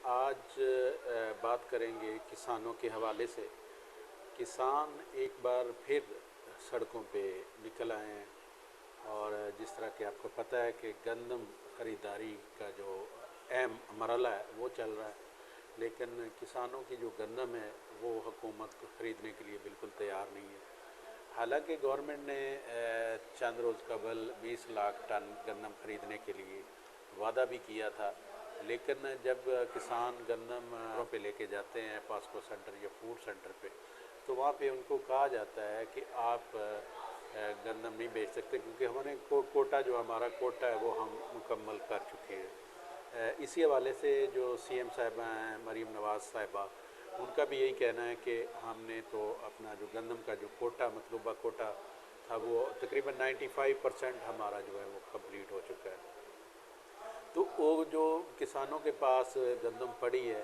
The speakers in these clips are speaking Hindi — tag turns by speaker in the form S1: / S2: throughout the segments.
S1: आज बात करेंगे किसानों के हवाले से। किसान एक बार फिर सड़कों पे निकल आए हैं और जिस तरह कि आपको पता है कि गंदम ख़रीदारी का जो अहम मरहला है वो चल रहा है, लेकिन किसानों की जो गंदम है वो हुकूमत को ख़रीदने के लिए बिल्कुल तैयार नहीं है। हालांकि गवर्नमेंट ने चंद रोज़ कबल 20 लाख टन गंदम ख़रीदने के लिए वादा भी किया था, लेकिन जब किसान गंदम पे लेके जाते हैं पास्को सेंटर या फूड सेंटर पे, तो वहाँ पे उनको कहा जाता है कि आप गंदम नहीं बेच सकते क्योंकि हमारे कोटा जो हमारा कोटा है वो हम मुकम्मल कर चुके हैं। इसी हवाले से जो सीएम साहिबा हैं मरीम नवाज़ साहिबा, उनका भी यही कहना है कि हमने तो अपना जो गंदम का जो कोटा मतलूबा कोटा था वो तकरीबन 95% हमारा जो है वो कंप्लीट हो चुका है। तो वो जो किसानों के पास गंदम पड़ी है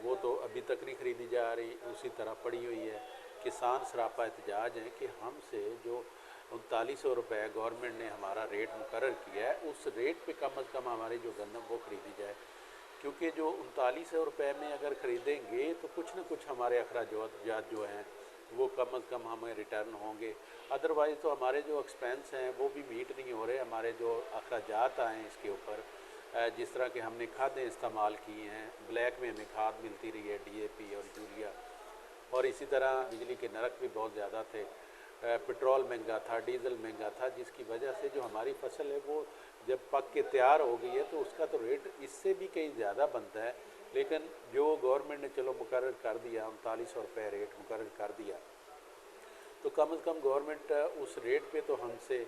S1: वो तो अभी तक नहीं ख़रीदी जा रही, उसी तरह पड़ी हुई है। किसान सरापा एहतजाज हैं कि हमसे जो 3900 रुपये गवर्नमेंट ने हमारा रेट मुकर्रर किया है, उस रेट पे कम अज़ कम हमारी जो गंदम वो ख़रीदी जाए, क्योंकि जो 3900 रुपये में अगर ख़रीदेंगे तो कुछ न कुछ हमारे अखराजात जो हैं वो कम अज़ कम हमें रिटर्न होंगे। अदरवाइज़ तो हमारे जो एक्सपेंस हैं वो भी मीट नहीं हो रहे। हमारे जो अखराजात आए हैं इसके ऊपर, जिस तरह के हमने खादें इस्तेमाल की हैं, ब्लैक में हमें खाद मिलती रही है डीएपी और यूरिया, और इसी तरह बिजली के नरक भी बहुत ज़्यादा थे, पेट्रोल महंगा था, डीज़ल महंगा था, जिसकी वजह से जो हमारी फसल है वो जब पक के तैयार हो गई है तो उसका तो रेट इससे भी कहीं ज़्यादा बनता है। लेकिन जो गवर्नमेंट ने चलो मुकर्रर कर दिया, 3900 रुपये रेट मुकर्रर कर दिया, तो कम से कम गवर्नमेंट उस रेट पे तो हमसे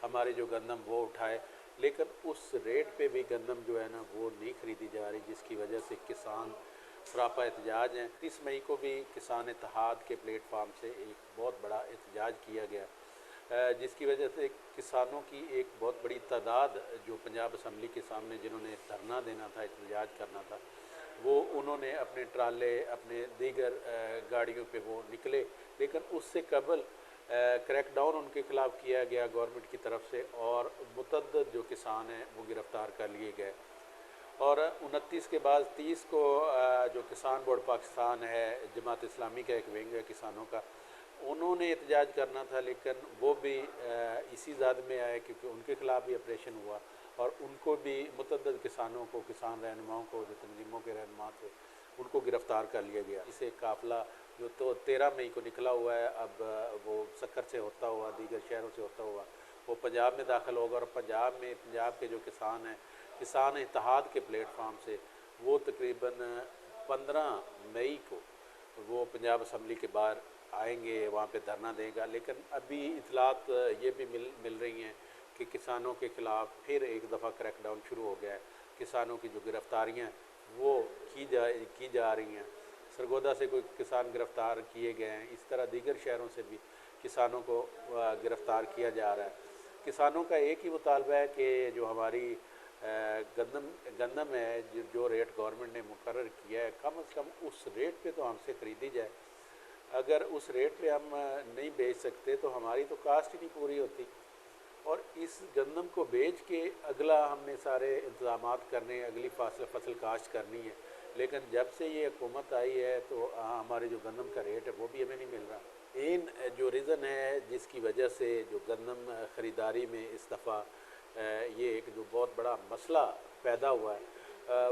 S1: हमारी जो गंदम वो उठाए, लेकिन उस रेट पे भी गंदम जो है ना वो नहीं ख़रीदी जा रही, जिसकी वजह से किसान सरापा एहतजाज हैं। 30 मई को भी किसान इत्तेहाद के प्लेटफार्म से एक बहुत बड़ा एहतजाज किया गया, जिसकी वजह से किसानों की एक बहुत बड़ी तादाद जो पंजाब असम्बली के सामने जिन्होंने धरना देना था, एहतजाज करना था, वो उन्होंने अपने ट्राले अपने दीगर गाड़ियों पे वो निकले, लेकिन उससे कबल क्रैकडाउन उनके ख़िलाफ़ किया गया गवर्नमेंट की तरफ से और मुतअद्दिद जो किसान हैं वो गिरफ़्तार कर लिए गए। और 29 के बाद 30 को जो किसान बोर्ड पाकिस्तान है, जमात इस्लामी का एक विंग है किसानों का, उन्होंने एहतजाज करना था, लेकिन वो भी इसी ज़द में आए क्योंकि उनके ख़िलाफ़ भी ऑपरेशन हुआ और उनको भी मुतअद्दिद किसानों को, किसान रहनुमाओं को, जो तंजीमों के रहनुमा थे, उनको गिरफ़्तार कर लिया गया। इसे काफ़िला जो तो 13 मई को निकला हुआ है, अब वो सक्कर से होता हुआ, दीगर शहरों से होता हुआ वो पंजाब में दाखिल होगा, और पंजाब में पंजाब के जो किसान हैं, किसान इत्तेहाद के प्लेटफार्म से वो तकरीबन 15 मई को वो पंजाब असम्बली के बाहर आएंगे, वहाँ पे धरना देगा। लेकिन अभी इतलात ये भी मिल रही हैं कि किसानों के ख़िलाफ़ फिर एक दफ़ा क्रैकडाउन शुरू हो गया है। किसानों की जो गिरफ़्तारियाँ वो की जा रही हैं, सरगोदा से कोई किसान गिरफ़्तार किए गए हैं, इस तरह दीगर शहरों से भी किसानों को गिरफ़्तार किया जा रहा है। किसानों का एक ही मुतालबा है कि जो हमारी गंदम है, जो रेट गवर्नमेंट ने मुकर्रर किया है, कम से कम उस रेट पे तो हमसे ख़रीदी जाए। अगर उस रेट पे हम नहीं बेच सकते तो हमारी तो कास्ट ही नहीं पूरी होती, और इस गंदम को बेच के अगला हमने सारे इंतज़ामात करने, अगली फसल काश्त करनी है। लेकिन जब से ये हुकूमत आई है तो हमारे जो गंदम का रेट है वो भी हमें नहीं मिल रहा। इन जो रीज़न है जिसकी वजह से जो गंदम ख़रीदारी में इस दफ़ा ये एक जो बहुत बड़ा मसला पैदा हुआ है,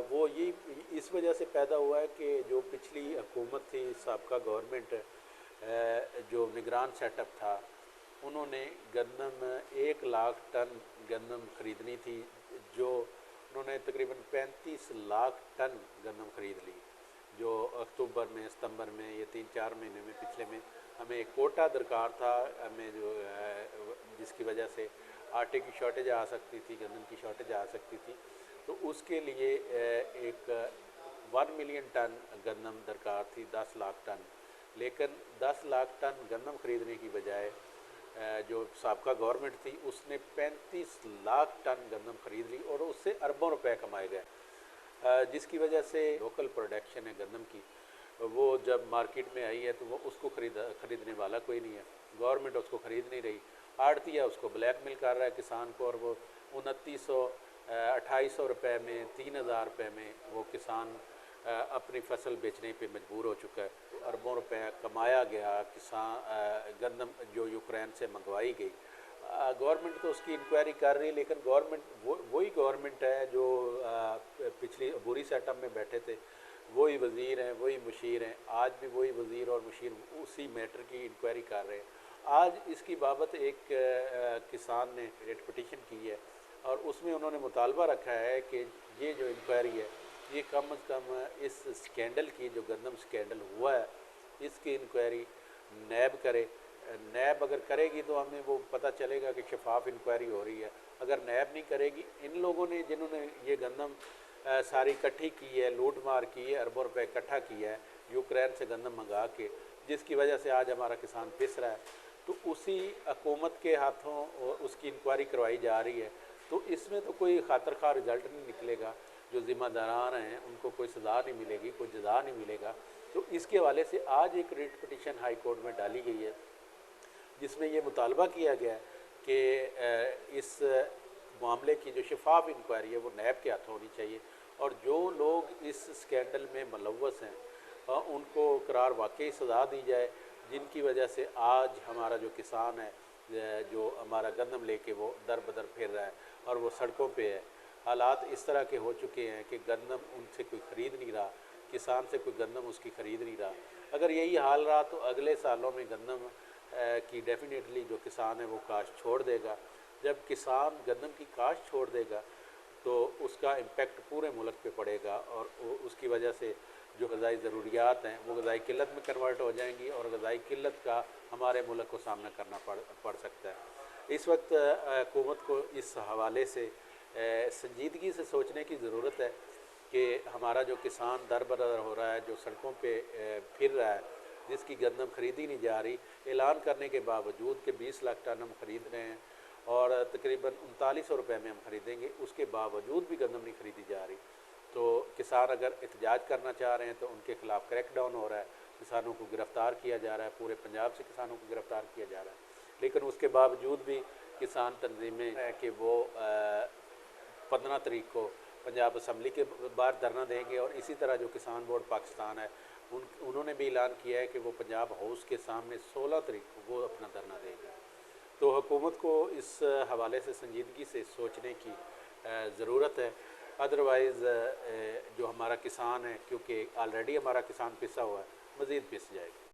S1: वो ये इस वजह से पैदा हुआ है कि जो पिछली हुकूमत थी, साबका गवर्नमेंट, जो निगरान सेटअप था, उन्होंने गंदम 1 लाख टन गंदम ख़रीदनी थी, जो उन्होंने तकरीबन 35 लाख टन गंदम ख़रीद ली, जो अक्टूबर में, सितंबर में, ये 3-4 महीने में पिछले में हमें एक कोटा दरकार था, हमें जो जिसकी वजह से आटे की शॉर्टेज आ सकती थी, गंदम की शॉर्टेज आ सकती थी, तो उसके लिए एक 1 मिलियन टन गंदम दरकार थी, 10 लाख टन। लेकिन 10 लाख टन गंदम ख़रीदने की बजाय जो साबका गवर्नमेंट थी उसने 35 लाख टन गंदम ख़रीद ली और उससे अरबों रुपए कमाए गए, जिसकी वजह से लोकल प्रोडक्शन है गंदम की, वो जब मार्केट में आई है तो वो उसको ख़रीदने वाला कोई नहीं है, गवर्नमेंट उसको ख़रीद नहीं रही, आड़तिया उसको ब्लैकमेल कर रहा है किसान को, और वो 2900 2800 रुपये में, 3000 रुपये में वो किसान अपनी फसल बेचने पे मजबूर हो चुका है। अरबों रुपए कमाया गया किसान गंदम जो यूक्रेन से मंगवाई गई, गवर्नमेंट तो उसकी इंक्वायरी कर रही है, लेकिन गवर्नमेंट वही गवर्नमेंट है जो पिछली अबूरी सेटअप में बैठे थे, वही वज़ीर हैं, वही मुशीर हैं, आज भी वही वज़ीर और मुशीर उसी मैटर की इंक्वायरी कर रहे हैं। आज इसकी बाबत एक किसान ने रेट पटिशन की है और उसमें उन्होंने मुतालबा रखा है कि ये जो इंक्वायरी है ये कम से कम इस स्कैंडल की, जो गंदम स्कैंडल हुआ है, इसकी इंक्वायरी नैब करे। नैब अगर करेगी तो हमें वो पता चलेगा कि शफाफ इंक्वायरी हो रही है। अगर नैब नहीं करेगी, इन लोगों ने जिन्होंने ये गंदम सारी इकट्ठी की है, लूट मार की है, अरबों रुपए इकट्ठा किया है यूक्रेन से गंदम मंगा के, जिसकी वजह से आज हमारा किसान पिस रहा है, तो उसी हुकूमत के हाथों उसकी इंक्वायरी करवाई जा रही है। तो इसमें तो कोई खातर खा रिजल्ट नहीं निकलेगा, जो ज़िम्मेदारान हैं उनको कोई सज़ा नहीं मिलेगी, कोई जज़ा नहीं मिलेगा। तो इसके हवाले से आज एक रिट पटिशन हाई कोर्ट में डाली गई है, जिसमें ये मुतालबा किया गया है कि इस मामले की जो शफाफ इंक्वायरी है वो नैब के हाथों होनी चाहिए, और जो लोग इस स्कैंडल में मुलव्वस हैं उनको करार वाकई सज़ा दी जाए, जिनकी वजह से आज हमारा जो किसान है, जो हमारा गंदम लेके वो दर बदर फिर रहा है और वो सड़कों पे है। हालात इस तरह के हो चुके हैं कि गंदम उनसे कोई ख़रीद नहीं रहा, किसान से कोई गंदम उसकी ख़रीद नहीं रहा। अगर यही हाल रहा तो अगले सालों में गंदम की डेफिनेटली जो किसान है वो काश्त छोड़ देगा। जब किसान गंदम की काश्त छोड़ देगा तो उसका इम्पेक्ट पूरे मुल्क पे पड़ेगा, और उसकी वजह से जो ग़िज़ाई ज़रूरियात हैं वो ग़िज़ाई किल्लत में कन्वर्ट हो जाएंगी, और ग़िज़ाई किल्लत का हमारे मुल्क को सामना करना पड़ सकता है। इस वक्त हुकूमत को इस हवाले से संजीदगी से सोचने की ज़रूरत है कि हमारा जो किसान दर बदर हो रहा है, जो सड़कों पे फिर रहा है, जिसकी गंदम ख़रीदी नहीं जा रही, ऐलान करने के बावजूद कि 20 लाख टन हम ख़रीद रहे हैं और तकरीबन 3900 रुपये में हम ख़रीदेंगे, उसके बावजूद भी गंदम नहीं ख़रीदी जा रही। तो किसान अगर एहतजाज करना चाह रहे हैं तो उनके ख़िलाफ़ क्रैकडाउन हो रहा है, किसानों को गिरफ़्तार किया जा रहा है, पूरे पंजाब से किसानों को गिरफ़्तार किया जा रहा है। लेकिन उसके बावजूद भी किसान तंजीमें हैं कि वो 15 तारीख को पंजाब असम्बली के बाहर धरना देंगे, और इसी तरह जो किसान बोर्ड पाकिस्तान है उन्होंने भी ऐलान किया है कि वो पंजाब हाउस के सामने 16 तारीख को वो अपना धरना देंगे। तो हुकूमत को इस हवाले से संजीदगी से सोचने की ज़रूरत है। अदरवाइज़ जो हमारा किसान है, क्योंकि ऑलरेडी हमारा किसान पिसा हुआ है, मज़ीद पिस जाएगा।